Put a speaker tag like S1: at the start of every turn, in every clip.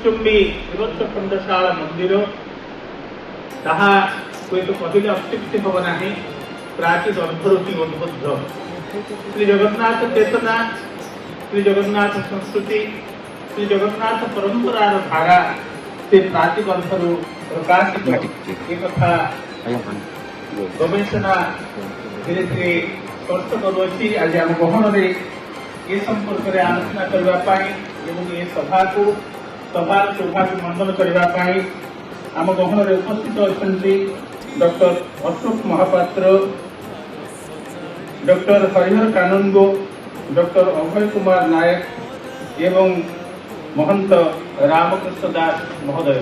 S1: ଜଗତଚୁମ୍ବୀ ବିଭତ୍ସ ଖଣ୍ଡଶାଳା ମନ୍ଦିର ତାହା ହୁଏତ କହିଲେ ଅତ୍ୟୁକ୍ତି ହେବ ନାହିଁ, ପ୍ରାଚୀ ଗର୍ଭରୁ ହିଁ ଉଦ୍ବୁଦ୍ଧ। ଶ୍ରୀ ଜଗନ୍ନାଥ ଚେତନା, ଶ୍ରୀ ଜଗନ୍ନାଥ ସଂସ୍କୃତି, ଶ୍ରୀ ଜଗନ୍ନାଥ ପରମ୍ପରାର ଧାରା ସେ ପ୍ରାଚୀ ଗର୍ଭରୁ ପ୍ରକାଶିତ। ଏ କଥା ଗବେଷଣା ଧୀରେ ଧୀରେ ସ୍ପର୍ଶ କରୁଅଛି। ଆଜି ଆମ ଗହଣରେ ଏ ସମ୍ପର୍କରେ ଆଲୋଚନା କରିବା ପାଇଁ ଏବଂ ଏ ସଭାର ସୌଭାଗ୍ୟ ମଣ୍ଡନ କରିବା ପାଇଁ ଆମ ଗହଣରେ ଉପସ୍ଥିତ ଅଛନ୍ତି doctor Ashok Mohapatra, doctor Harihar Kanungo, doctor Abhay Kumar Nayak ଏବଂ ମହନ୍ତ ରାମକୃଷ୍ଣ ଦାସ ମହୋଦୟ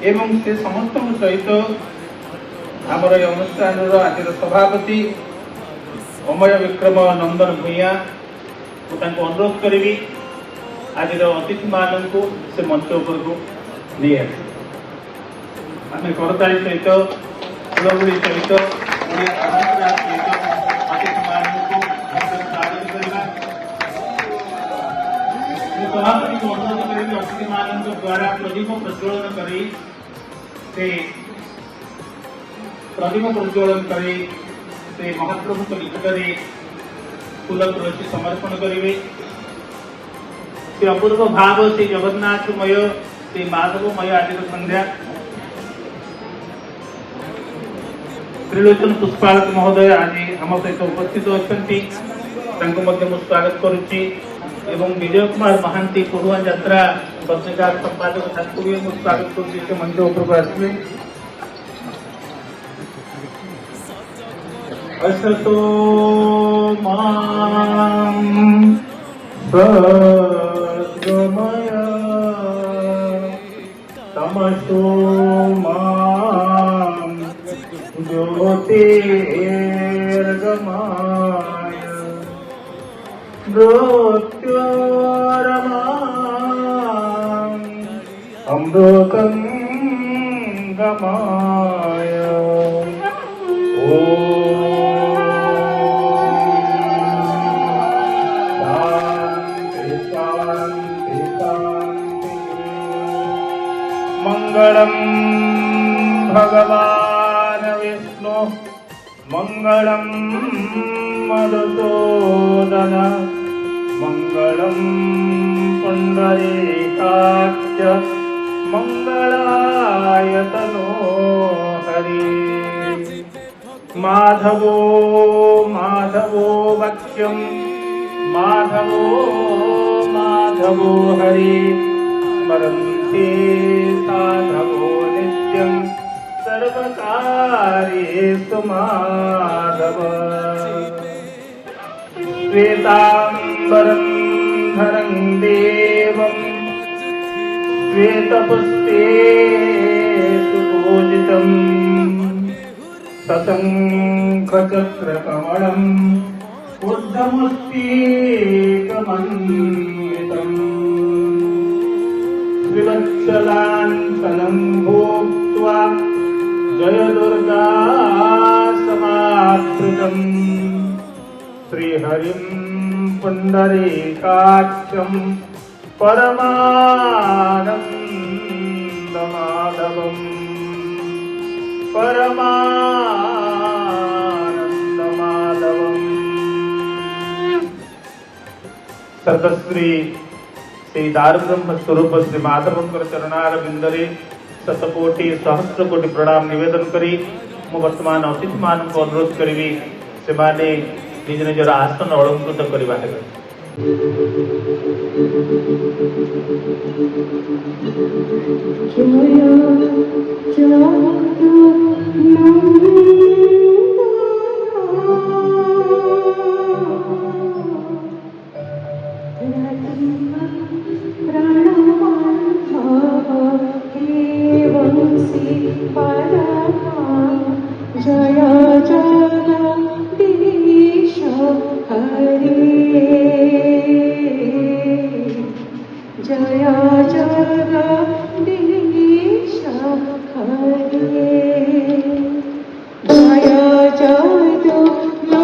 S1: ଏବଂ ସେ ସମସ୍ତଙ୍କ ସହିତ ଆମର ଏ ଅନୁଷ୍ଠାନର ଆଜିର ସଭାପତି ଅମୟ ବିକ୍ରମ ନନ୍ଦନ ଭୂୟାଁ ତାଙ୍କୁ ଅନୁରୋଧ କରିବି ଆଜିର ଅତିଥିମାନଙ୍କୁ ସେ ମଞ୍ଚ ଉପରକୁ ନେଇ ଆସିବେ। ଆମେ କରତାଳି ସହିତ ଫୁଲଗୁଡ଼ି ସହିତ ଅତିଥିମାନଙ୍କୁ ସ୍ୱାଗତ କରିବା। ମୁଁ ସଭାପତିଙ୍କୁ ଅନୁରୋଧ କରିବି ଅତିଥିମାନଙ୍କ ଦ୍ୱାରା ପ୍ରଦୀପ ପ୍ରଜ୍ୱଳନ କରି ସେ ମହାପ୍ରଭୁଙ୍କ ନିକଟରେ ଫୁଲ ତୁଳସୀ ସମର୍ପଣ କରିବେ। ସେ ଅପୂର୍ବ ଭାବ, ସେ ଜଗନ୍ନାଥମୟ, ସେ ମାଧବମୟ ଆଜିର ସନ୍ଧ୍ୟା। ତ୍ରିଲୋଚନ ପୁଷ୍ପାଳକ ମହୋଦୟ ଆଜି ଆମ ସହିତ ଉପସ୍ଥିତ ଅଛନ୍ତି, ତାଙ୍କୁ ମଧ୍ୟ ମୁଁ ସ୍ୱାଗତ କରୁଛି ଏବଂ ବିଜୟ କୁମାର ମହାନ୍ତି ପଢୁଆ ଯାତ୍ରା ପତ୍ରିକାର ସମ୍ପାଦକ, ତାଙ୍କୁ ବି ମୁଁ ସ୍ୱାଗତ କରୁଛି। ସେ ମଞ୍ଚ ଉପରକୁ ଆସିବେ। असतो मां सद्गमय तमसो मां ज्योतिर्गमय मृत्योर्मां अमृतं गमय। मंगलम भगवान विष्णु मंगलम मधुसूदन मंगलम पुंडरीकाक्ष मंगलाय तनो हरि। माधवो माधवो वक्ष्यं माधवो माधवो हरि। स्मरन्ते साधवो नित्यं सर्वकार्येषु माधव। श्वेताम्बरं धरं देवं श्वेतपुष्पे सुपूजितम् सशङ्खचक्रकमलम् ऊर्ध्वमुष्टिकमण्डितम् त्रिवत्सलाञ्छनं भूत्वा जय दुर्गा समाश्रितम् श्रीहरिं पुण्डरीकाक्षं परमानन्दमाधवम् परमानन्दमाधवम्। सर्वश्री श्री दारुब्रह्म स्वरूप श्री माधवंकर चरणार बिंदरे शतकोटि सहस्र कोटि प्रणाम निवेदन करी मु वर्तमान अतिथि मान को अनुरोध करी से माने निज निजर आसन अलंकृत करवा है।
S2: जय जगदीश हरे जय जगदीश हरे जय जगदम्बिका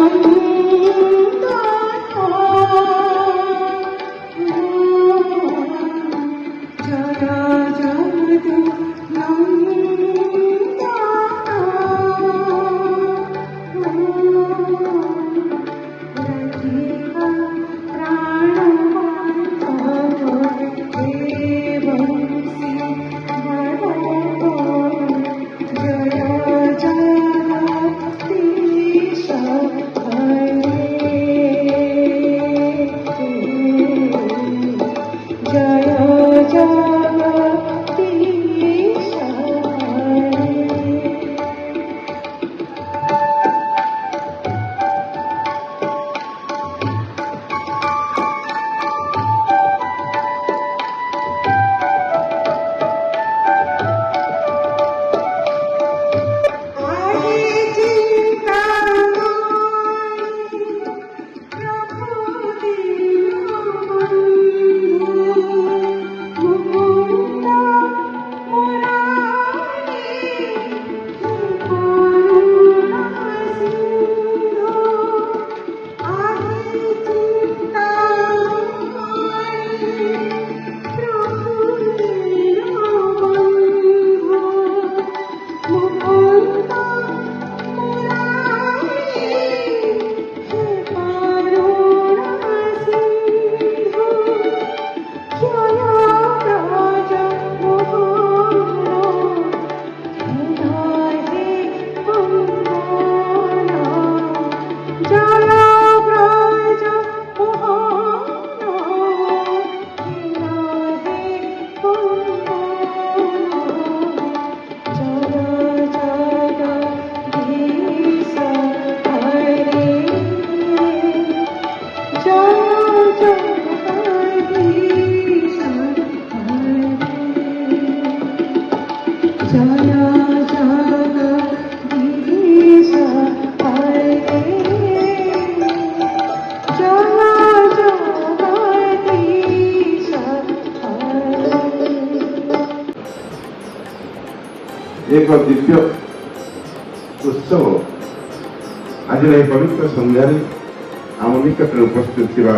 S3: एक दिव्य उत्सव आज पवित्र संध्यारे आम निकट उपस्थित थिबा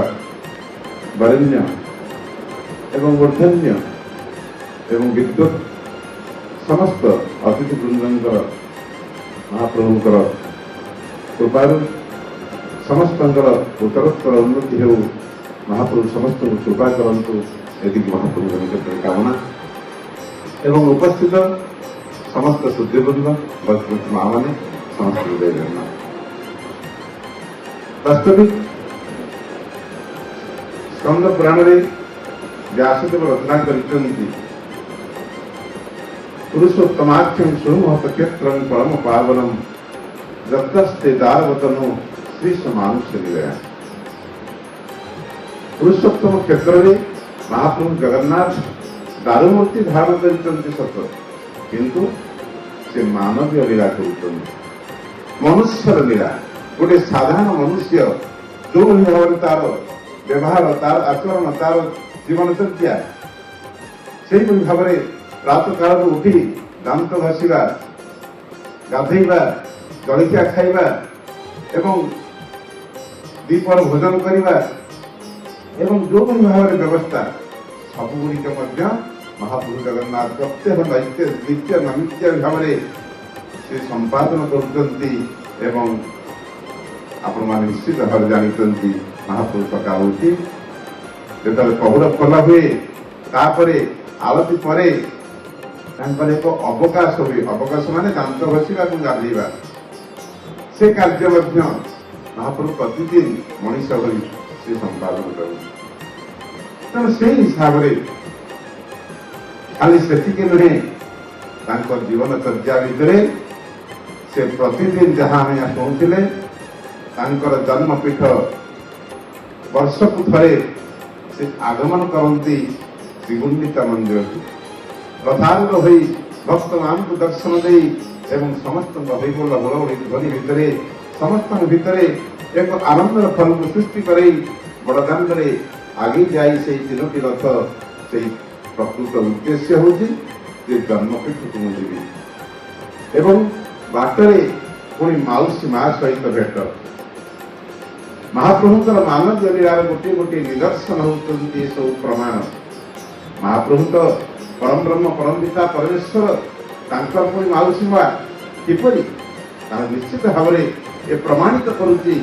S3: वरेण्य एवं मूर्धन्य एवं विद्वत समस्त अतिथिवृंदर महाप्रभुंकर कृपारु समस्त उत्तरोत्तर उन्नति हो महाप्रभु समस्त कृपा करंतु यदि महाप्रभु निकट कामना एवं उपस्थित समस्त शुद्धिवृंद बसवंत माँ मैंने समस्त हृदय जन्म वास्तविक स्कंद पुराण में व्यासदेव रचना करते पुरुषोत्तमाख्यम सुमहत क्षेत्र परम पावनम दत्तस्ते दारवतनो श्री समानुष्य निलया पुरुषोत्तम क्षेत्र में महाप्रभु जगन्नाथ दारुमूर्ति धारण करते सत किंतु से मानवीय लीला कर मनुष्यर लीला गोटे साधारण मनुष्य जो भाव तार व्यवहार तार आचरण तार जीवनचर्या से भाव में प्रातः काल उठी दांत घसीवा गाधेवा जलिया खाइबा एवं दीपर भोजन करवा एवं जो भाव में व्यवस्था सबुगुड़िक महाप्रभु जगन्नाथ प्रत्येक दैत्य नित्य नैत्य भाव में से संपादन कर आपण मैंने निश्चित भाव जानते महाप्रभु सकाल उठी जो पहुड़ खोला हुए तापर आलती पर एक अवकाश हुए अवकाश माने दांत घसीवा गाधेवा से कार्य महाप्रभु प्रतिदिन मनीष भरी से संपादन कर तेणु से हिसाब से खाली से नुहे जीवनचर्या भितर से प्रतिदिन जहाँ हमें शुणुले जन्मपीठ वर्षकु थरे से आगमन करती श्रीगुंडिचा मंदिर प्रधान हो भक्त मान को दर्शन दे एवं समस्त हईबोल हुड़हुड़ी ध्वनि भितर समस्त भितर एक आनंदर फल को सृष्टि कर बड़दान आगे जाई से तीनोटी रथ से प्रकृत उद्देश्य हूँ जन्मपीठ को मुझे एवं बाटरे पुणी माउसी माँ सहित भेट महाप्रभुंर मानवीय लीलार गोटे गोटे निदर्शन होती सब प्रमाण महाप्रभु तो परम ब्रह्म परम पिता परमेश्वर तांकर पुणी माउसी माँ किपरि निश्चित भाव में ये प्रमाणित करुच्ची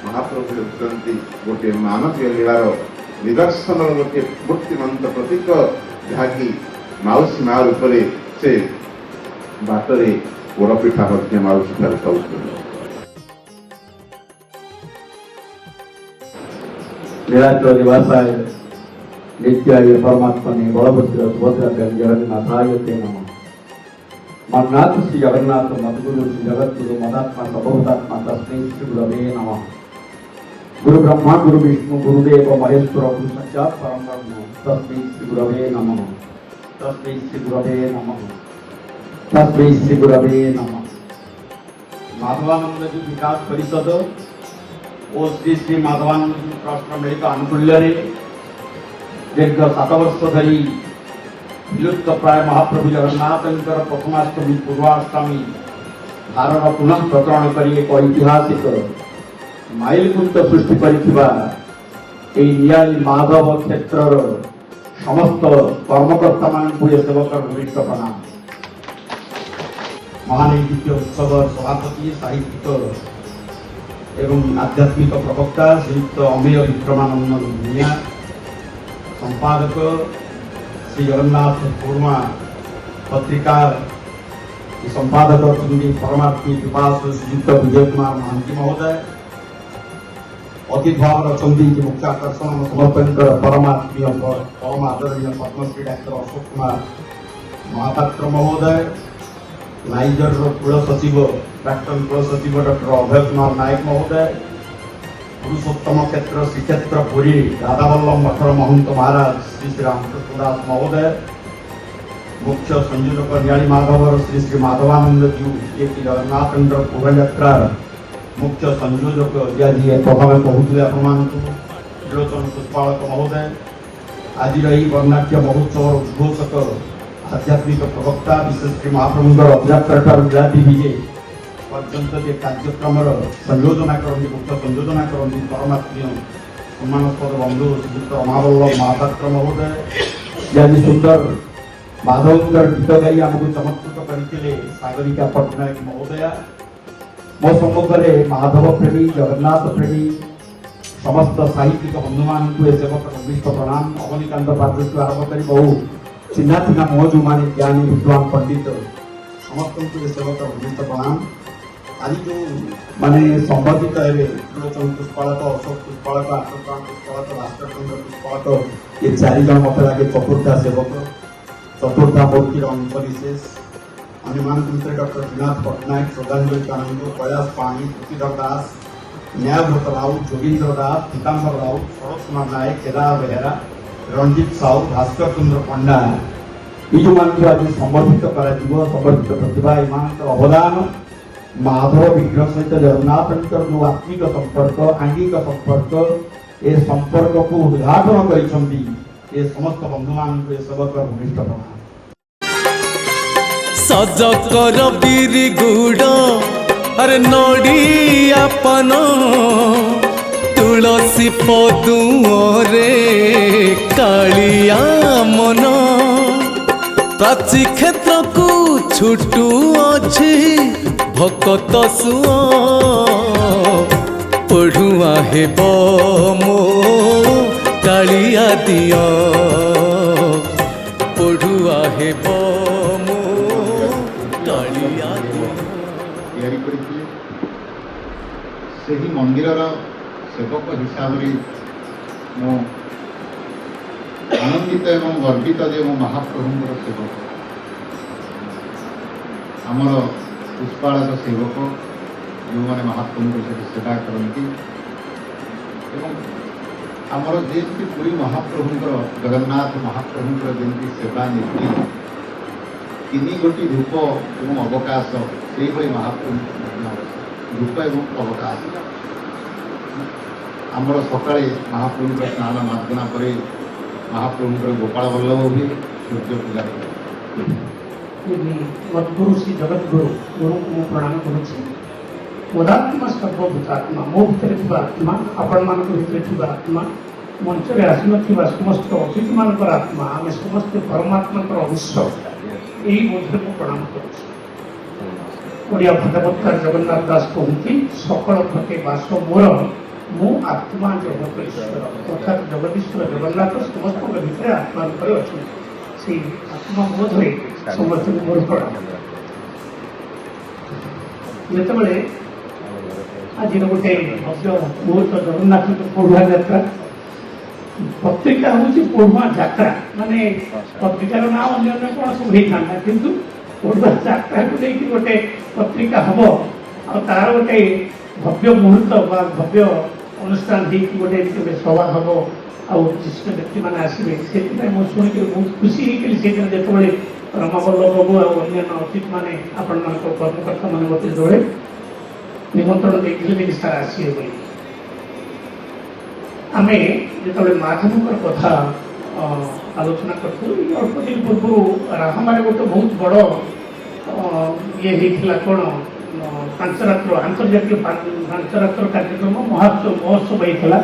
S3: महाप्रभु होती गोटे मानवीय लीलार निदर्शन गोटे मूर्तिमंत प्रतीक जहाँकि माउसी माँ रूप से बाटरे पोड़पिठा माउसी ठार खाऊ
S4: नीलाचल निवासाय नित्याय परमात्मने बलभद्र सुभद्रा जगन्नाथाय ते नमः। मन्नाथ श्री जगन्नाथ मद्गुरु श्री जगद्गुरु मदात्मा सर्वभूतात्मा तस्मै श्री गुरवे नमः। गुरु ब्रह्मा गुरु विष्णु गुरुदेव महेश्वर गुरु साक्षात् परम ब्रह्म तस्मै श्री गुरवे नमः। तस्मै श्री गुरवे नमः। तस्मै श्री गुरवे नमः। माधवानंद जी विकास परिषद और श्री श्री माधवानंद ट्रस्ट मिलित आनुकूल्य दीर्घ 7 वर्ष धरी विलुप्त प्राय महाप्रभु जगन्नाथ प्रथमाष्टमी पूर्वाष्टमी धारण पुनः प्रचलन कर एक ऐतिहासिक माइलखुंट सृष्टि कर माधव क्षेत्र समस्त कर्मकर्ता मान सेवक भूमिष्ठ प्रणाम। महान द्वितीय उत्सव सभापति साहित्यिक एवं आध्यात्मिक प्रवक्ता श्रीयुक्त अमेय विक्रमानंद भूमिया संपादक श्री जगन्नाथ पूर्णा पत्रिका संपादक परमार्थी विपास श्रीयुक्त विजय कुमार महांती महोदय अतिथि भाव अच्छा मुख्य आकर्षण समर्पण परमात्मीय परम आदरणीय पद्मश्री डॉक्टर अशोक कुमार महापात्र महोदय नाइजर कुल सचिव प्राक्तन कुल सचिव डॉक्टर अभय कुमार नायक महोदय पुरुषोत्तम क्षेत्र श्रीक्षेत्र पुरी राधावल्लभ मठर महंत महाराज श्री श्री रामकृष्ण दास महोदय मुख्य संयोजक नियाली माधवर श्री श्री माधवानंद जी ये जगन्नाथ पूर्ण यात्रा मुख्य संयोजक जी प्रभाव कहते त्रिलोचन पुष्पालक महोदय आज वर्णाढ्य महोत्सव उद्घोषक आध्यात्मिक प्रवक्ता विशेष श्री महाप्रभुंर रथयात्रा ठार निराती विजे पर्यंत जे कार्यक्रम संयोजना करती मुख्य संयोजना करती परमात्मीय सम्मानस्पद बंधु श्रीयुक्त रमावल्लभ महापात्र महोदय आज सुंदर माधवकर गीत गाई आमको चमत्कृत करते सागरिका पट्टनायक महोदया मो सम्मुखें माधव प्रेमी जगन्नाथ प्रेमी समस्त साहित्यिक बंधु मान सेवक निर्दिष्ट प्रणाम अवनीकांत पात्र आरंभ कर बहु चिन्हा चिन्हा मोह जो माने ज्ञानी विद्वान पंडित समस्त सेवक निर्दिष्ट प्रणाम आज जो माने संबंधित है त्रिलोचन पुष्पालक अशोक पुष्पालक आशोकांत पुष्पालक भास्करचंद्र पुष्पालक ये चार जन मत लगे चतुर्था सेवक चतुर्था मूर्तिर अंश विशेष अनुमान मंत्री डॉक्टर विनाथ पट्टनायक श्रद्धांजलि कानून कैलाश पाणी तुलसीधर दास न्यायव्रत राउत जोगींद्र दास पीताम्बर राउत शरद कुमार नायक केदार बेहेरा रंजीत साहू भास्कर चंद्र पंडा ये जो मान आज संबर्धित कर संबर्धित प्रतिभा एम अवदान माधव विग्रह सहित जगन्नाथ जो आत्मिक संपर्क आंगिक संपर्क ए संपर्क को उद्घाटन कर समस्त बंधु मान सेवक भूमिष्ठ प्रणाम
S5: सजकर बिरी गुड़ अरे नड़िया पान तुलसी पदुरे कालिया मन प्राची क्षेत्र को छुटू अच्छी भकत सुओ पढ़ुआ हेब मो कालिया दिया पढ़ुआ हेब मो कालिया
S6: तैयारी करथिले सेही मंदिरर सेवक हिसाब से मो आनंदित एवं गर्वित जे मो महाप्रभुंर सेवक आमर पुष्पालक सेवक जो मैंने महाप्रभु से सेवा करती आमर जमी पुरी महाप्रभुंर जगन्नाथ महाप्रभुंर जमी सेवा नीति तीन गोटी धूप एवं अवकाश से महाप्रभु धूप एवं अवकाश आमर सकाळे महाप्रभुंर स्नान मार्जना पर महाप्रभुंर गोपाल वल्लभ भी सूर्य पूजा
S7: मद्गुरु श्री जगद्गुरु गुरु को प्रणाम करुच्छे मोदात्मा सर्वभूतात्मा मो भितर आत्मा आपण मान भितर आत्मा मंच में आसन समस्त अतिथि मान आत्मा आम समस्त परमात्मा अंश यही बोधे को प्रणाम करिया भागवतकार जगन्नाथ दास कहती सकल घटे बास मोर मो आत्मा जगत ईश्वर अर्थात जगदीश्वर जगन्नाथ समस्त भितर आत्मा रूप अच्छे से आत्मा बोधे समस्त मोर प्रणाम जिते आज गोटे भव्य मुहूर्त जगन्नाथ पढ़ुआ यात्रा पत्रिका हूँ पढ़ुआ यात्रा माने पत्रिकार ना अन्य कौन सब होता किंतु पढ़ुआ यात्रा को लेकिन गोटे पत्रिका हम तार गोटे भव्य मुहूर्त भव्य अनुष्ठान गोटे सभा हम आशिष्ट व्यक्ति मैंने आसवे से शुणिक बहुत खुशी होती से जो रमावल्लभ बाबू अन्य अतिथि मैंने आपण कर्मकर्ता मैंने मत जोड़े निमंत्रण देखिए सार आसवे बोली आम जो माधवकर कथा आलोचना करूँ अल्प दिन पूर्व राहमारे गोटे बहुत बड़ ये कौन पांचरात्र आंतर्जातीय पांचरात्र कार्यक्रम महोत्सव होता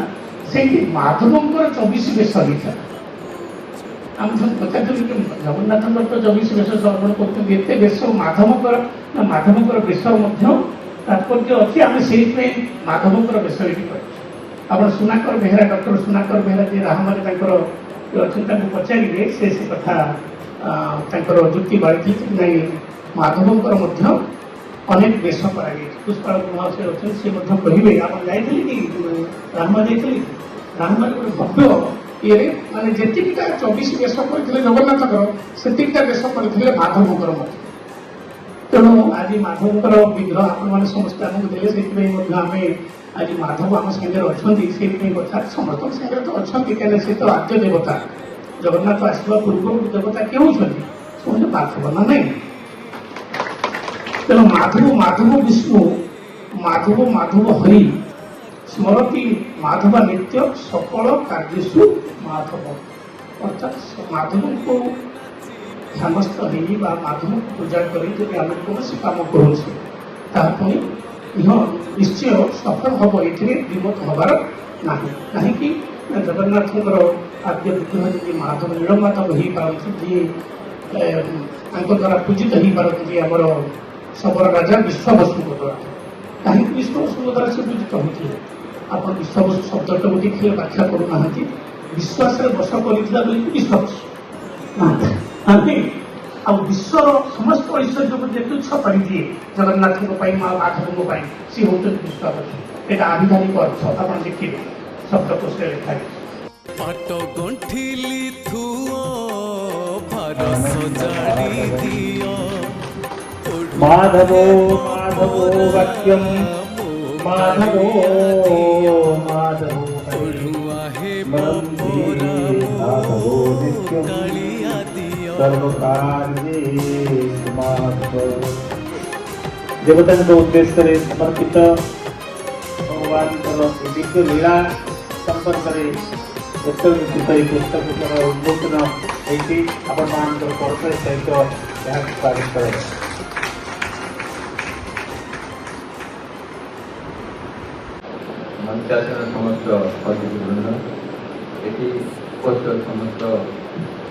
S7: से माधवकर 24 बेश होता आम पचार जगन्नाथ तो 24 बेश अर्पण करते बेश माधवकर बेश तात्पर्य अच्छी आम से माधवकर बेश ये आप सुनाकर बेहेरा डॉक्टर सुनाकर बेहेरा जी राहमारे अच्छे पचारे से कथा जुक्ति बाढ़ी नहीं माधवकर अनेक बेश कर पुष्पालक महाशय अच्छे सी कहे आप जाइए कि राहमा जाइए राहमार गोटे भव्य ये माने जीटा 24 बेश करते जगन्नाथकर सेतिकटा बेश करते माधवकर तेणु आज माधवकर विग्रह आप समस्त आमको देले से आज माधव आम सागर अच्छा कथा समस्त सागर तो अच्छा कहीं सी तो आद्य देवता जगन्नाथ आसवा पूर्व देवता क्यों समझे माधव ना नहीं तेणु माधव माधव विष्णु माधव माधव हरि स्मरती माधव नित्य सकल कार्यसु माधव अर्थात माधव को ଧ୍ୟାନସ୍ଥ ହେଇ ବା ମାଧବଙ୍କୁ ପୂଜା କରି ଯଦି ଆମେ କୌଣସି କାମ କରୁଛେ ତାହା ପୁଣି ନିଶ୍ଚୟ ସଫଳ ହେବ, ଏଥିରେ ଦ୍ୱିମତ ହେବାର ନାହିଁ। କାହିଁକି ନା ଜଗନ୍ନାଥଙ୍କର ଆଦ୍ୟ ବିଗ୍ରହ ଯଦି ମାଧବ ନୀଳମାଧବ ହେଇପାରନ୍ତି, ଯିଏ ତାଙ୍କ ଦ୍ୱାରା ପୂଜିତ ହେଇପାରନ୍ତି, ଯିଏ ଆମର ଶବର ରାଜା ବିଶ୍ୱବସୁଙ୍କ ଦ୍ୱାରା। କାହିଁକି ବିଶ୍ୱବସୁଙ୍କ ଦ୍ୱାରା ସେ ପୂଜିତ ହୋଇଥିଲେ? ଆପଣ ବିଶ୍ୱବସୁ ଶବ୍ଦଟାକୁ ଦେଖିଲେ ବ୍ୟାଖ୍ୟା କରୁନାହାନ୍ତି। ବିଶ୍ୱାସରେ ବସ କରିଥିଲା ବୋଲି ବିଶ୍ୱବସୁ ନାହାନ୍ତି। ଆଉ ବିଶ୍ୱର ସମସ୍ତ ଐଶ୍ୱର୍ଯ୍ୟକୁ ଯେ ତୁଚ୍ଛ କରିଦିଏ ଜଗନ୍ନାଥଙ୍କ ପାଇଁ, ମା ମାଧବଙ୍କ ପାଇଁ, ସିଏ ହେଉଛନ୍ତି ବିଶ୍ୱବସୁ। ଏଇଟା ଆଭିଧାନିକ ଅର୍ଥ ଆପଣ ଦେଖିବେ ଶବ୍ଦକୋଷରେ ଲେଖା ହେଇଛି।
S5: ପାଟ ଗଣ୍ଠିଲି ଥୁଅ ଭାର ସଜାଡ଼ି ଦିଅ
S1: ମାଧବୋ ମାଧବୋ ବାକ୍ୟಂ ମାଧବୋ ମାଧବୋ
S5: ଓଢୁଆ ହେ
S1: ବନ୍ଦେ ମାଧବୋ ନିତ୍ୟଂ
S5: କାଳିଆ ଦିଅ
S1: ସର୍ବକାର୍ୟେ ମାଧବ। ଦେବତାଙ୍କ ଉଦ୍ଦେଶ୍ୟରେ ସମର୍ପିତ ଭଗବାନଙ୍କର ଦିବ୍ୟ ଲୀଳା ସମ୍ପର୍କରେ ଉତ୍ତରଲିଖିତ ଏହି ପୁସ୍ତକର ଉନ୍ମୋଚନ ହେଇଛି। ଆପଣମାନଙ୍କର ପରିଚୟ ସହିତ ଏହାକୁ ସ୍ୱାଗତ କରାଯାଏ।
S8: ମଞ୍ଚାସନ ସମସ୍ତ ଅତିଥିବୃନ୍ଦ, ଏଠି ଉପସ୍ଥିତ ସମସ୍ତ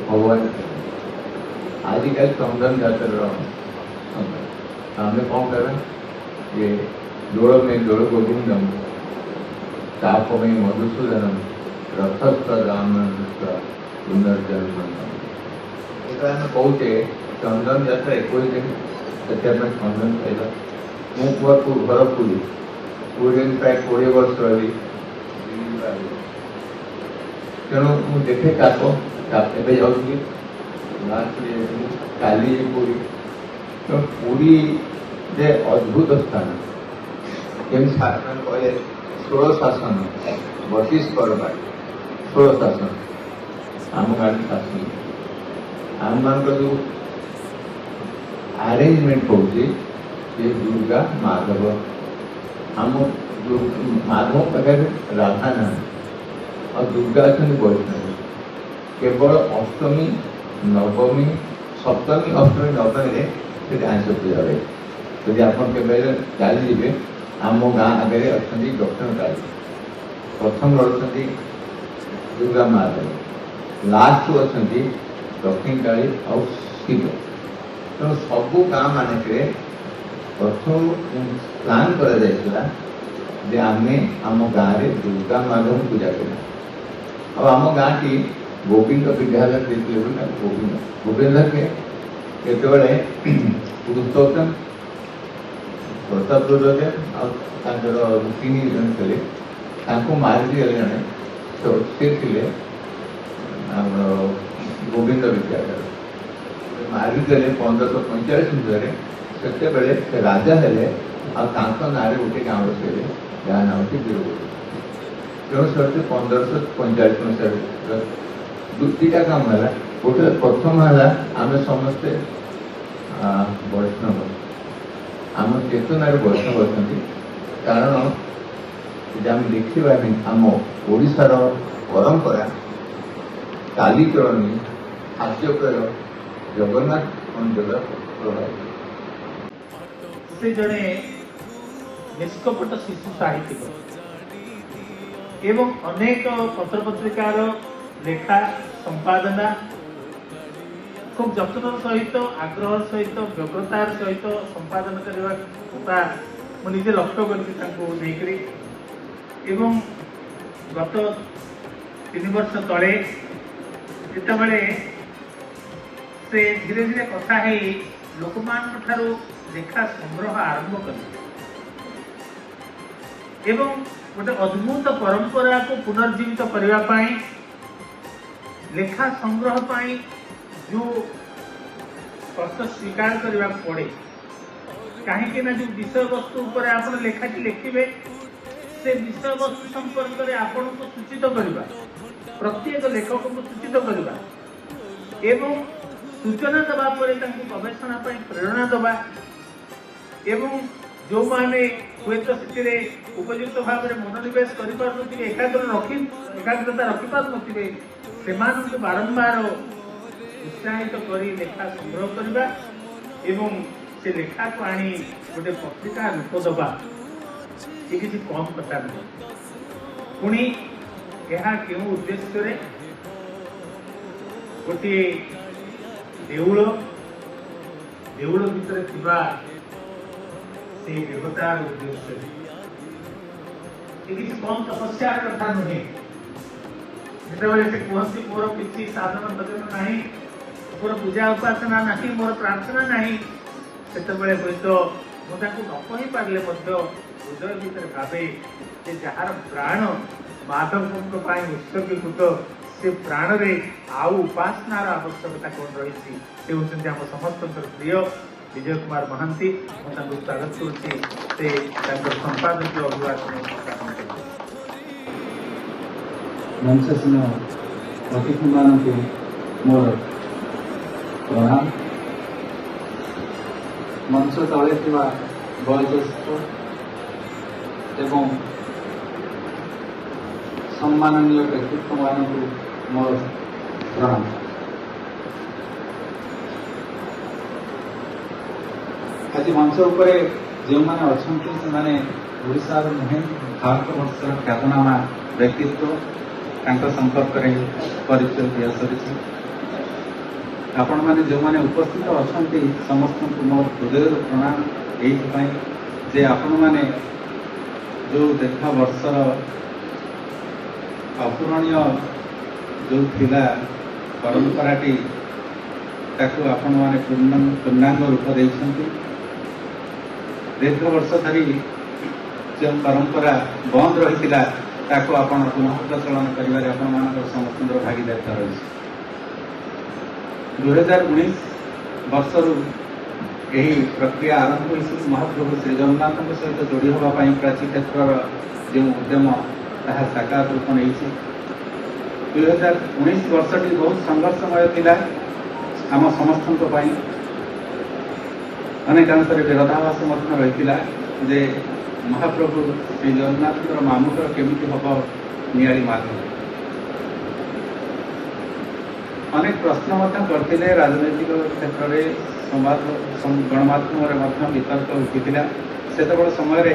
S8: ଭଗବାନ, ଆଜିକାଲି ଚନ୍ଦନ ଯାତ୍ରାର ସମୟ। ଆମେ କ'ଣ କରିବା ଯେ ଦୋଳ ମେ ଦୋଳ ଗୋବିନ୍ଦମ ତାପ ମେ ମଧୁସୂଦନମ ରଥସ୍ଥ ରାମସ୍ଥ ପୁନର୍ଜନ୍ମନମ। ଏଇଟା ଆମେ କହୁଛେ ଚନ୍ଦନ ଯାତ୍ରା 21 ଦିନ, ସେଥି ଆମେ ଚନ୍ଦନ ଖାଇବା। ମୁଁ ଘର ପୁରୀ ପୁରୀରେ ପ୍ରାୟ 20 ବର୍ଷ ରହି, ତେଣୁ ମୁଁ ଦେଖେ ତାପ ଏବେ ଯାଉଥିଲି ଲାଷ୍ଟରେ କାଲି ପୁରୀ। ତେଣୁ ପୁରୀରେ ଅଦ୍ଭୁତ ସ୍ଥାନ, ଯେମିତି ଶାସନ କହିଲେ 16 ଶାସନ ବତିଶ କରବା 16 ଶାସନ ଆମ ଗାଁରେ ଶାସନ। ଆମମାନଙ୍କର ଯେଉଁ ଆରେଞ୍ଜମେଣ୍ଟ ହେଉଛି ଯେ ଦୁର୍ଗା ମାଧବ, ଆମ ମାଧବ ପାଖରେ ରାଧା ନାହିଁ ଆଉ ଦୁର୍ଗା ଅଛନ୍ତି ବୈଷ୍ଣବ। କେବଳ ଅଷ୍ଟମୀ ନବମୀ ସପ୍ତମୀ ଅଷ୍ଟମୀ ନବମୀରେ ସେଠି ଆଇଁଷ ପୂଜା ହୁଏ। ଯଦି ଆପଣ କେବେ ଚାଲିଯିବେ, ଆମ ଗାଁ ଆଗରେ ଅଛନ୍ତି ଦକ୍ଷିଣ କାଳୀ, ପ୍ରଥମରେ ଅଛନ୍ତି ଦୁର୍ଗା ମାଧବ, ଲାଷ୍ଟରୁ ଅଛନ୍ତି ଦକ୍ଷିଣ କାଳୀ ଆଉ ଶିବ। ତେଣୁ ସବୁ ଗାଁ ମାନଙ୍କରେ ପ୍ରଥମ ପ୍ଲାନ୍ କରାଯାଇଥିଲା ଯେ ଆମେ ଆମ ଗାଁରେ ଦୁର୍ଗା ମାଧବଙ୍କୁ ପୂଜା କରିବା। ଆଉ ଆମ ଗାଁଟି ଗୋବିନ୍ଦ ବିଦ୍ୟାଳୟ ଦେଇଥିଲେ ବୋଲି ଗୋବିନ୍ଦକେ କେତେବେଳେ ପୁରୁଷୋତ୍ତମ ପ୍ରତାପ ଦେବ ଆଉ ତାଙ୍କର 3 ଜଣ ଥିଲେ, ତାଙ୍କୁ ମାରିଦେଲେ ଜଣେ, ସେ ଥିଲେ ଆମର ଗୋବିନ୍ଦ ବିଦ୍ୟାଳୟ ମାରିଦେଲେ 1545 ମସିହାରେ। ସେତେବେଳେ ସେ ରାଜା ହେଲେ ଆଉ ତାଙ୍କ ନାଁରେ ଗୋଟେ ଗାଁ ବସେଇଲେ, ଯାହା ନାଁ ହେଉଛି ବୀରପୁର। ତେଣୁ ସେ 1545 ମସିହାରେ ଦୁଇଟା କାମ ହେଲା। ଗୋଟେ ପ୍ରଥମ ହେଲା ଆମେ ସମସ୍ତେ ବୈଷ୍ଣବ, ଆମ ଚେତନାରେ ବୈଷ୍ଣବ ଅଛନ୍ତି। କାରଣ ଯଦି ଆମେ ଦେଖିବା ଆମ ଓଡ଼ିଶାର ପରମ୍ପରା ଚାଲିଚଳଣି ଖାଦ୍ୟପେୟ ଜଗନ୍ନାଥ ମନ୍ଦିର ପ୍ରଭାବିତ।
S1: ସେ ଜଣେ ନିଷ୍କପଟ ଶିଶୁ ସାହିତ୍ୟିକ ଏବଂ ଅନେକ ପତ୍ରପତ୍ରିକାର ଲେଖା ସମ୍ପାଦନା খুব যত্নর সহিত আগ্রহর সহিত ব্যগ্রতার সহিত সম্পাদন করা কথা মু নিজে লক্ষ্য করছি তাকে নেইকি। এবং গত 3 বর্ষ তলে যেতবে সে ধীরে ধীরে কথা হয়ে লোকমানঠারু লেখা সংগ্রহ আরম্ভ কলে এবং গোটে অদ্ভুত পরম্পরাকে পুনর্জীবিত করা পাই লেখা সংগ্রহ পাই जो कष्ट स्वीकार करने पड़े। कहीं जो विषय वस्तु पर आप लेखाटी लिखे से विषय वस्तु संपर्क में आपन को सूचित करवा, प्रत्येक लेखक को सूचित करवा एवं सूचना देवा गवेषणा प्रेरणा देवा एवं जो माने हुए तो से उपयुक्त भाव में मनोनिवेश कर एकाग्रता रखी पारे से बारंबार ଉତ୍ସାହିତ କରି ଲେଖା ସଂଗ୍ରହ କରିବା ଏବଂ ସେ ଲେଖାକୁ ଆଣି ଗୋଟେ ପତ୍ରିକା ରୂପ ଦେବା ଏ କିଛି କମ୍ କଥା ନୁହେଁ। ପୁଣି ଏହା କେଉଁ ଉଦ୍ଦେଶ୍ୟରେ ଗୋଟିଏ ଦେଉଳ ଭିତରେ ଥିବା ସେଇ ଦେବତାର ଉଦ୍ଦେଶ୍ୟରେ ଏ କିଛି କମ୍ ତପସ୍ୟାର କଥା ନୁହେଁ। ଯେତେବେଳେ ସେ କୁହନ୍ତି ମୋର କିଛି ସାଧନ ଭଜନ ନାହିଁ, ମୋର ପୂଜା ଉପାସନା ନାହିଁ, ମୋର ପ୍ରାର୍ଥନା ନାହିଁ, ସେତେବେଳେ ହୁଏତ ମୁଁ ତାଙ୍କୁ ନ କହିପାରିଲେ ମଧ୍ୟ ହୃଦୟ ଭିତରେ ଭାବେ ଯେ ଯାହାର ପ୍ରାଣ ମାଧବଙ୍କ ପାଇଁ ଉତ୍ସର୍ଗୀକୃତ, ସେ ପ୍ରାଣରେ ଆଉ ଉପାସନାର ଆବଶ୍ୟକତା କ'ଣ ରହିଛି? ସେ ହେଉଛନ୍ତି ଆମ ସମସ୍ତଙ୍କର ପ୍ରିୟ ବିଜୟ କୁମାର ମହାନ୍ତି। ମୁଁ ତାଙ୍କୁ ସ୍ୱାଗତ କରୁଛି। ସେ ତାଙ୍କର ସମ୍ପାଦକୀୟ ଅଭିଭାଷଣ
S9: ମଞ୍ଚସ୍ଥ ଅତିଥିମାନଙ୍କୁ ମୋର ପ୍ରଣାମ। ମଞ୍ଚ ତଳେ ଥିବା ବୟୋଜ୍ୟେଷ୍ଠ ଏବଂ ସମ୍ମାନନୀୟ ବ୍ୟକ୍ତିତ୍ୱମାନଙ୍କୁ ମୋର ପ୍ରଣାମ। ଆଜି ମଞ୍ଚ ଉପରେ ଯେଉଁମାନେ ଅଛନ୍ତି ସେମାନେ ଓଡ଼ିଶାର ନୁହେଁ ଭାରତବର୍ଷର ଖ୍ୟାତନାମା ବ୍ୟକ୍ତିତ୍ୱ। ତାଙ୍କ ସମ୍ପର୍କରେ ପରିଚୟ ଦିଆସରିଛି। ଆପଣମାନେ ଯେଉଁମାନେ ଉପସ୍ଥିତ ଅଛନ୍ତି ସମସ୍ତଙ୍କୁ ମୋ ହୃଦୟରୁ ପ୍ରଣାମ ଏଇଥିପାଇଁ ଯେ ଆପଣମାନେ ଯେଉଁ ଦୀର୍ଘ ବର୍ଷର ଅପୂରଣୀୟ ଯେଉଁ ଥିଲା ପରମ୍ପରାଟି ତାକୁ ଆପଣମାନେ ପୂର୍ଣ୍ଣାଙ୍ଗ ରୂପ ଦେଇଛନ୍ତି। ଦୀର୍ଘ ବର୍ଷ ଧରି ଯେଉଁ ପରମ୍ପରା ବନ୍ଦ ରହିଥିଲା ତାକୁ ଆପଣ ପୁନଃ ପ୍ରଚଳନ କରିବାରେ ଆପଣମାନଙ୍କର ସମସ୍ତଙ୍କର ଭାଗିଦାରିତା ରହିଛି। 2019 ବର୍ଷରୁ ଏହି ପ୍ରକ୍ରିୟା ଆରମ୍ଭ ହୋଇଛି। ମହାପ୍ରଭୁ ଶ୍ରୀ ଜଗନ୍ନାଥଙ୍କ ସହିତ ଯୋଡ଼ି ହେବା ପାଇଁ ପ୍ରାଚୀ କ୍ଷେତ୍ରର ଯେଉଁ ଉଦ୍ୟମ ତାହା ସାକାର ରୂପ ନେଇଛି। 2019 ବର୍ଷଟି ବହୁତ ସଂଘର୍ଷମୟ ଥିଲା ଆମ ସମସ୍ତଙ୍କ ପାଇଁ। ଅନେକାଂଶରେ ବିରୋଧାଭାସ ମଧ୍ୟ ରହିଥିଲା ଯେ ମହାପ୍ରଭୁ ଶ୍ରୀ ଜଗନ୍ନାଥଙ୍କର ମାମୁଙ୍କର କେମିତି ହେବ ନିଆଳି ମାଧବ। ଅନେକ ପ୍ରଶ୍ନ ମଧ୍ୟ କରିଥିଲେ। ରାଜନୈତିକ କ୍ଷେତ୍ରରେ ସମ୍ବାଦ ଗଣମାଧ୍ୟମରେ ମଧ୍ୟ ବିତର୍କ ଉଠିଥିଲା। ସେତେବେଳେ ସମୟରେ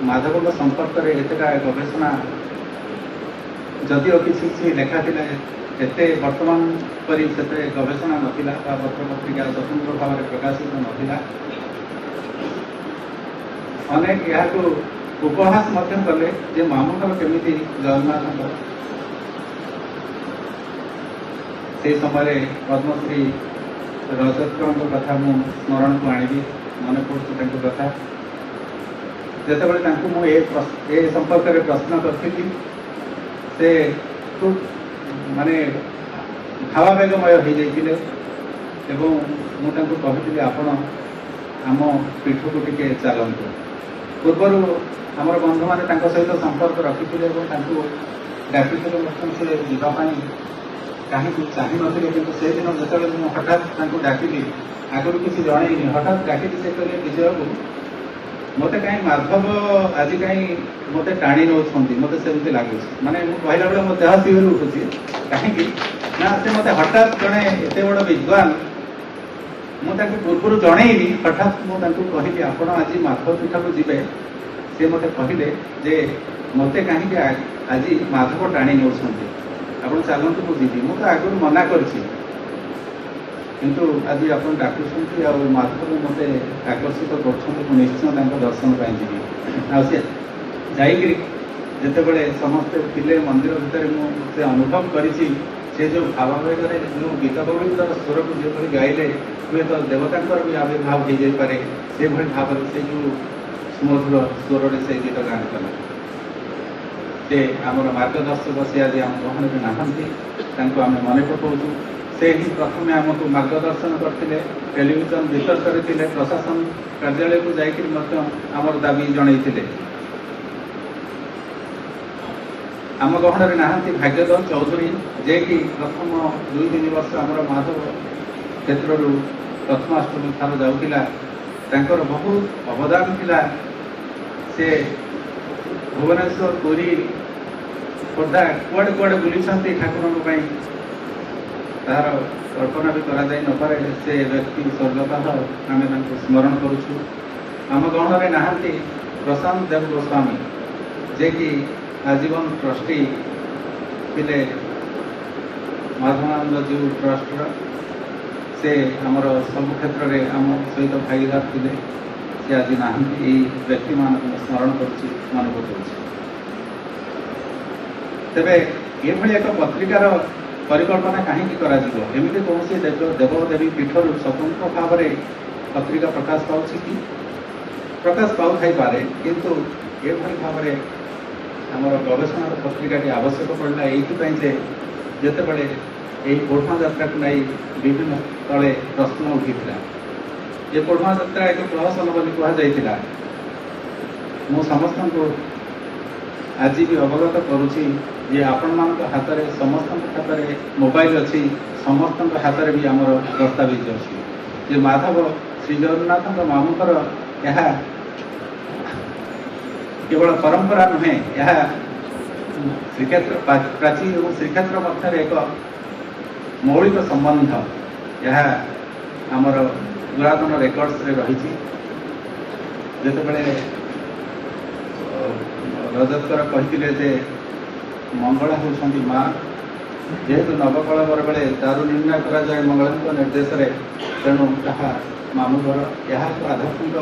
S9: ମାଧବଙ୍କ ସମ୍ପର୍କରେ ଏତେଟା ଗବେଷଣା ଯଦିଓ କିଛି କିଛି ଲେଖା ଥିଲା, ଏତେ ବର୍ତ୍ତମାନ ପରି ସେତେ ଗବେଷଣା ନଥିଲା ବା ପତ୍ରପତ୍ରିକା ସ୍ୱତନ୍ତ୍ର ଭାବରେ ପ୍ରକାଶିତ ନଥିଲା। ଅନେକ ଏହାକୁ ଉପହାସ ମଧ୍ୟ କଲେ ଯେ ମାମୁଙ୍କର କେମିତି ଜଗନ୍ନାଥଙ୍କ। ସେହି ସମୟରେ ପଦ୍ମଶ୍ରୀ ରଜତଙ୍କ କଥା ମୁଁ ସ୍ମରଣକୁ ଆଣିବି। ମନେ ପଡ଼ୁଛି ତାଙ୍କ କଥା। ଯେତେବେଳେ ତାଙ୍କୁ ମୁଁ ଏ ସମ୍ପର୍କରେ ପ୍ରଶ୍ନ କରିଥିଲି ସେ ଖୁବ୍ ମାନେ ଭାବାବେଗମୟ ହୋଇଯାଇଥିଲେ ଏବଂ ମୁଁ ତାଙ୍କୁ କହିଥିଲି ଆପଣ ଆମ ପୀଠକୁ ଟିକେ ଚାଲନ୍ତୁ। ପୂର୍ବରୁ ଆମର ବନ୍ଧୁମାନେ ତାଙ୍କ ସହିତ ସମ୍ପର୍କ ରଖିଥିଲେ ଏବଂ ତାଙ୍କୁ ଡାକିଥିଲେ ମଧ୍ୟ ସେ ଯିବା ପାଇଁ କାହିଁକି ଚାହିଁନଥିଲେ। କିନ୍ତୁ ସେଦିନ ଯେତେବେଳେ ମୁଁ ହଠାତ୍ ତାଙ୍କୁ ଡାକିଲି, ଆଗରୁ କିଛି ଜଣେଇନି, ହଠାତ୍ ଡାକିଲି, ସେ କହିଲେ ବିଜୟକୁ ମୋତେ କାହିଁ ମାଧବ ଆଜି କାହିଁ ମୋତେ ଟାଣି ନେଉଛନ୍ତି, ମୋତେ ସେମିତି ଲାଗୁଛି। ମାନେ ମୁଁ କହିଲା ବେଳେ ମୋ ଦେହ ଶିହରି ଉଠୁଛି। କାହିଁକି ନା ସେ ମୋତେ ହଠାତ୍ ଜଣେ ଏତେ ବଡ଼ ବିଦ୍ୱାନ, ମୁଁ ତାଙ୍କୁ ପୂର୍ବରୁ ଜଣେଇନି, ହଠାତ୍ ମୁଁ ତାଙ୍କୁ କହିଲି ଆପଣ ଆଜି ମାଧବ ପୀଠକୁ ଯିବେ। ସେ ମୋତେ କହିଲେ ଯେ ମୋତେ କାହିଁକି ଆଜି ମାଧବ ଟାଣି ନେଉଛନ୍ତି, ଆପଣ ଚାଲନ୍ତୁ ମୁଁ ଯିବି। ମୁଁ ତ ଆଗରୁ ମନା କରିଛି, କିନ୍ତୁ ଆଜି ଆପଣ ଡାକୁଛନ୍ତି ଆଉ ମାଧବ ମୋତେ ଆକର୍ଷିତ କରୁଛନ୍ତି, ମୁଁ ନିଶ୍ଚୟ ତାଙ୍କ ଦର୍ଶନ ପାଇଁ ଯିବି। ଆଉ ସେ ଯାଇକିରି ଯେତେବେଳେ ସମସ୍ତେ ଥିଲେ ମନ୍ଦିର ଭିତରେ ମୁଁ ସେ ଅନୁଭବ କରିଛି ସେ ଯେଉଁ ଭାବାବେଗରେ ଯେଉଁ ଗୀତ ଗୋବିନ୍ଦର ସ୍ୱରକୁ ଯେଭଳି ଗାଇଲେ ହୁଏତ ଦେବତାଙ୍କର ବି ଆବିର୍ଭାବ ହୋଇଯାଇପାରେ, ସେଭଳି ଭାବରେ ସେ ଯେଉଁ ସୁମଧୁର ସ୍ୱରରେ ସେ ଗୀତ ଗାନ କଲା। ସେ ଆମର ମାର୍ଗଦର୍ଶକ, ସେ ଆଜି ଆମ ଗହଣରେ ନାହାନ୍ତି, ତାଙ୍କୁ ଆମେ ମନେ ପକାଉଛୁ। ସେ ହିଁ ପ୍ରଥମେ ଆମକୁ ମାର୍ଗଦର୍ଶନ କରିଥିଲେ, ଟେଲିଭିଜନ ବିତର୍କରେ ଥିଲେ, ପ୍ରଶାସନ କାର୍ଯ୍ୟାଳୟକୁ ଯାଇକରି ମଧ୍ୟ ଆମର ଦାବି ଜଣାଇଥିଲେ। ଆମ ଗହଣରେ ନାହାନ୍ତି ଭାଗ୍ୟଦେବ ଚୌଧୁରୀ, ଯିଏକି ପ୍ରଥମ 2-3 ବର୍ଷ ଆମର ମାଧବ କ୍ଷେତ୍ରରୁ ପ୍ରଥମାଷ୍ଟମୀ ଠାରୁ ଯାଉଥିଲା। ତାଙ୍କର ବହୁତ ଅବଦାନ ଥିଲା। ସେ ଭୁବନେଶ୍ୱର, ପୁରୀ, ଖୋର୍ଦ୍ଧା କୁଆଡ଼େ କୁଆଡ଼େ ବୁଲିଛନ୍ତି ଠାକୁରଙ୍କ ପାଇଁ। ତାହାର କଳ୍ପନା ବି କରାଯାଇ ନପାରେ। ସେ ବ୍ୟକ୍ତି ସ୍ୱର୍ଗତଃ ଆମେ ତାଙ୍କୁ ସ୍ମରଣ କରୁଛୁ। ଆମ ଗଣରେ ନାହାନ୍ତି ପ୍ରଶାନ୍ତ ଦେବ ଗୋସ୍ୱାମୀ, ଯିଏକି ଆଜୀବନ ଟ୍ରଷ୍ଟି ଥିଲେ ମାଧବାନନ୍ଦ ଜୀଉ ଟ୍ରଷ୍ଟର। ସେ ଆମର ସବୁ କ୍ଷେତ୍ରରେ ଆମ ସହିତ ଭାଗିଦାର ଥିଲେ। ସେ ଆଜି ନାହାନ୍ତି। ଏହି ବ୍ୟକ୍ତିମାନଙ୍କୁ ସ୍ମରଣ କରୁଛି, ମନେ ପକାଉଛି। ତେବେ ଏଭଳି ଏକ ପତ୍ରିକାର ପରିକଳ୍ପନା କାହିଁକି କରାଯିବ? ଏମିତି କୌଣସି ଦେବଦେବୀ ପୀଠରୁ ସ୍ୱତନ୍ତ୍ର ଭାବରେ ପତ୍ରିକା ପ୍ରକାଶ ପାଉଛି କି? ପ୍ରକାଶ ପାଉଥାଇପାରେ, କିନ୍ତୁ ଏଭଳି ଭାବରେ ଆମର ଗବେଷଣାର ପତ୍ରିକାଟି ଆବଶ୍ୟକ ପଡ଼ିଲା ଏଇଥିପାଇଁ ଯେ ଯେତେବେଳେ ଏହି ପୋଢ଼ୁଆଁ ଯାତ୍ରାକୁ ନେଇ ବିଭିନ୍ନ ତଳେ ପ୍ରଶ୍ନ ଉଠିଥିଲା। ଏ ପୋଢ଼ୁଆଁ ଯାତ୍ରା ଏକ ପ୍ରହସନ ବୋଲି କୁହାଯାଇଥିଲା। ମୁଁ ସମସ୍ତଙ୍କୁ ଆଜି ବି ଅବଗତ କରୁଛି ଯେ ଆପଣମାନଙ୍କ ହାତରେ, ସମସ୍ତଙ୍କ ହାତରେ ମୋବାଇଲ ଅଛି, ସମସ୍ତଙ୍କ ହାତରେ ବି ଆମର ଦସ୍ତାବିଜ ଅଛି ଯେ ମାଧବ ଶ୍ରୀ ଜଗନ୍ନାଥଙ୍କ ମାମୁଙ୍କର ଏହା କେବଳ ପରମ୍ପରା ନୁହେଁ, ଏହା ଶ୍ରୀକ୍ଷେତ୍ର ପ୍ରାଚୀ ଏବଂ ଶ୍ରୀକ୍ଷେତ୍ର ମଧ୍ୟରେ ଏକ ମୌଳିକ ସମ୍ବନ୍ଧ। ଏହା ଆମର ପୁରାତନ ରେକର୍ଡସରେ ରହିଛି। ଯେତେବେଳେ ରଜତକର କହିଥିଲେ ଯେ ମଙ୍ଗଳା ହେଉଛନ୍ତି ମା, ଯେହେତୁ ନବକଳବର ବେଳେ ଦାରୁ ନିର୍ଣ୍ଣୟ କରାଯାଏ ମଙ୍ଗଳାଙ୍କ ନିର୍ଦ୍ଦେଶରେ, ତେଣୁ ତାହା ମାମୁଁ ଘର। ଏହା ଏକ ଆଧ୍ୟାତ୍ମିକ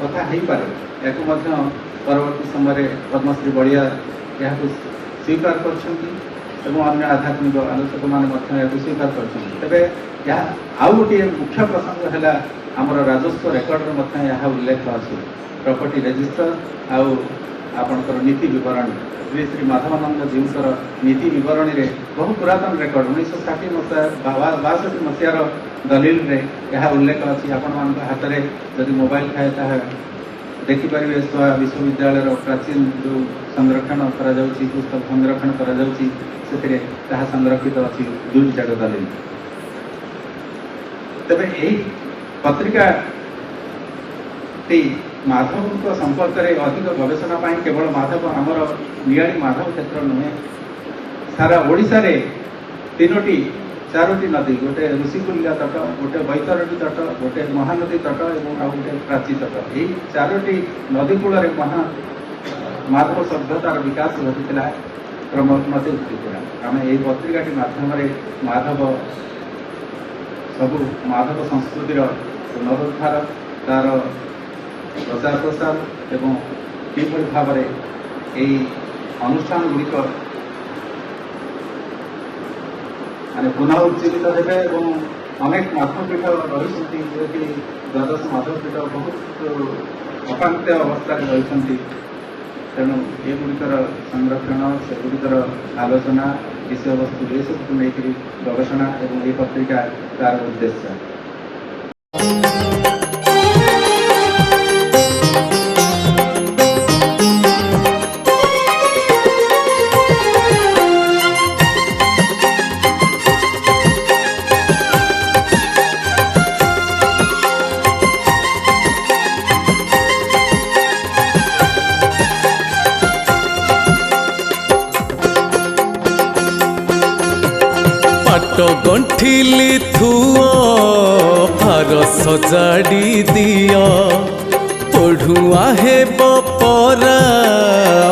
S9: କଥା ହେଇପାରେ। ଏହାକୁ ମଧ୍ୟ ପରବର୍ତ୍ତୀ ସମୟରେ ପଦ୍ମଶ୍ରୀ ବଳିଆ ଏହାକୁ ସ୍ୱୀକାର କରିଛନ୍ତି ଏବଂ ଅନ୍ୟ ଆଧ୍ୟାତ୍ମିକ ଆଲୋଚକମାନେ ମଧ୍ୟ ଏହାକୁ ସ୍ୱୀକାର କରିଛନ୍ତି। ତେବେ ଏହା ଆଉ ଗୋଟିଏ ମୁଖ୍ୟ ପ୍ରସଙ୍ଗ ହେଲା ଆମର ରାଜସ୍ୱ ରେକର୍ଡରେ ମଧ୍ୟ ଏହା ଉଲ୍ଲେଖ ଅଛି। ପ୍ରପର୍ଟି ରେଜିଷ୍ଟର ଆଉ ଆପଣଙ୍କର ନୀତି ବିବରଣୀ, ଶ୍ରୀ ଶ୍ରୀ ମାଧବାନନ୍ଦ ଜୀଉଙ୍କର ନୀତି ବିବରଣୀରେ ବହୁ ପୁରାତନ ରେକର୍ଡ 1960 ମସିହାର ଦଲିଲରେ ଏହା ଉଲ୍ଲେଖ ଅଛି। ଆପଣମାନଙ୍କ ହାତରେ ଯଦି ମୋବାଇଲ ଥାଏ ତାହା ଦେଖିପାରିବେ। ସ୍ୱା ବିଶ୍ୱବିଦ୍ୟାଳୟର ପ୍ରାଚୀନ ଯେଉଁ ସଂରକ୍ଷଣ କରାଯାଉଛି, ପୁସ୍ତକ ସଂରକ୍ଷଣ କରାଯାଉଛି, ସେଥିରେ ତାହା ସଂରକ୍ଷିତ ଅଛି 2ଟି ଯାକ ଦଲିଲ। ତେବେ ଏହି ପତ୍ରିକାଟି ମାଧବଙ୍କ ସମ୍ପର୍କରେ ଅଧିକ ଗବେଷଣା ପାଇଁ କେବଳ ମାଧବ, ଆମର ନିଆଳି ମାଧବ କ୍ଷେତ୍ର ନୁହେଁ, ସାରା ଓଡ଼ିଶାରେ 4ଟି ନଦୀ, ଗୋଟେ ଋଷିକୁଲ୍ୟା ତଟ, ଗୋଟେ ବୈତରଣୀ ତଟ, ଗୋଟେ ମହାନଦୀ ତଟ ଏବଂ ଆଉ ଗୋଟେ ପ୍ରାଚୀ ତଟ। ଏହି 4ଟି ନଦୀ କୂଳରେ ମାଧବ ସଭ୍ୟତାର ବିକାଶ ଘଟିଥିଲା, କ୍ରମୋନ୍ନତି ଘଟିଥିଲା। ଆମେ ଏହି ପତ୍ରିକାଟି ମାଧ୍ୟମରେ ମାଧବ ସଂସ୍କୃତିର ପୁନରୁଦ୍ଧାର, ତାର ପ୍ରଚାର ପ୍ରସାର ଏବଂ କିଭଳି ଭାବରେ ଏହି ଅନୁଷ୍ଠାନ ଗୁଡ଼ିକ ମାନେ ପୁନଃ ଉଜ୍ଜୀବିତ ହେବେ ଏବଂ ଅନେକ ମାଧବପୀଠ ରହିଛନ୍ତି, ଯେକି ଦ୍ୱାଦଶ ମାଧବପୀଠ ବହୁତ ଅପାଙ୍କ୍ୟ ଅବସ୍ଥାରେ ରହିଛନ୍ତି। ତେଣୁ ଏଗୁଡ଼ିକର ସଂରକ୍ଷଣ, ସେଗୁଡ଼ିକର ଆଲୋଚନା, ବିଷୟବସ୍ତୁ ଏସବୁକୁ ନେଇକରି ଗବେଷଣା ଏବଂ ଏହି ପତ୍ରିକା ତାର ଉଦ୍ଦେଶ୍ୟ।
S5: ପାଟ ଗଣ୍ଠିଲି ଥୁଅ ଭାର ସଜାଡ଼ି ଦିଅ, ପଢ଼ୁଆ ହେବ ପରା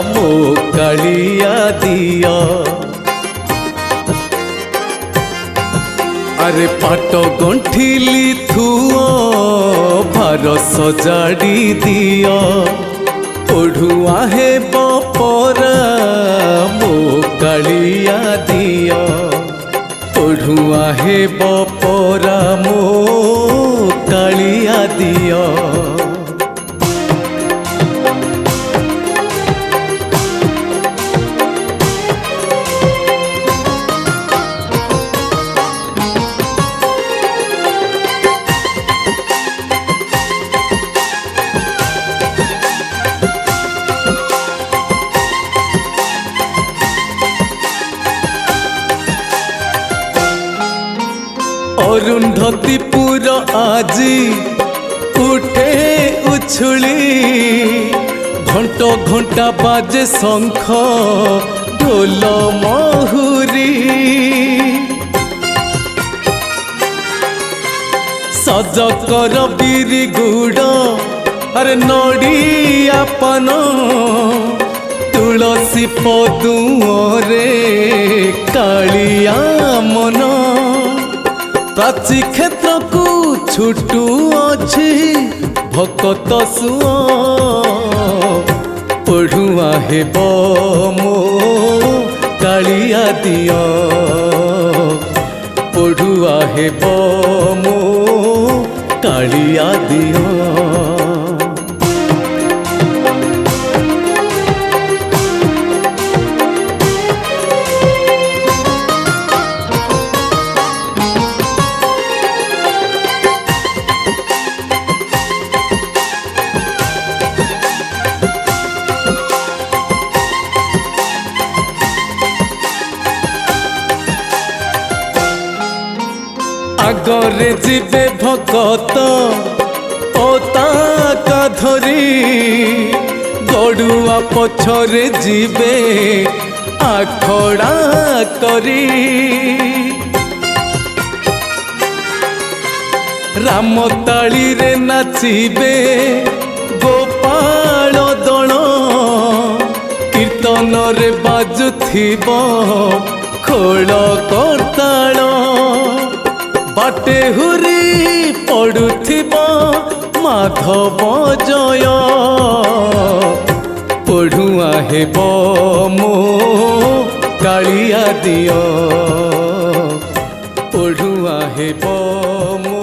S5: ମୋ କାଳିଆ ଦିଅ। ଆରେ ପାଟ ଗଣ୍ଠିଲି ଥୁଅ ଭାର ସଜାଡ଼ି ଦିଅ, ପଢ଼ୁଆ ହେବ ପରା ମୋ କାଳିଆ ଦିଅ। ପଢ଼ୁଆ ହେବ ପରା ମୋ କାଳିଆ ଦିଅ। অরুন্ধতিপুর আজি উঠে উছুলি, ঘণ্ট ঘণ্টা বাজে শঙ্খ ঢোল মহুরি। ସଜ କର ବିରି ଗୁଡ଼ ଆରେ ନଡ଼ିଆ ପାନ ତୁଳସୀ ପଦୁଅରେ କାଳିଆ ମନ ପ୍ରାଚୀ କ୍ଷେତ୍ରକୁ ଛୁଟୁ ଅଛି ଭକତ ସୁଅ ପଢୁଆ ହେବ ମୋ କାଳିଆ ଦିଅ ପଢୁଆ ହେବ ମୋ କାଳିଆ ଦିଅ। ଆଗରେ ଯିବେ ଭକତ ପତାକା ଧରି ଗଡ଼ୁଆ ପଛରେ ଯିବେ ଆଖଡ଼ା କରି ରାମ ତାଳିରେ ନାଚିବେ ଗୋପାଳ ଦଳ କୀର୍ତ୍ତନରେ ବାଜୁଥିବ ଖୋଳ କରତାଳ ବାଟେ ହୁରି ପଡୁଥିବ ମାଧବ ଜୟ ପଢୁଆ ହେବ ମୋ କାଳିଆ ଦିଅ ପଢୁଆ ହେବ ମୋ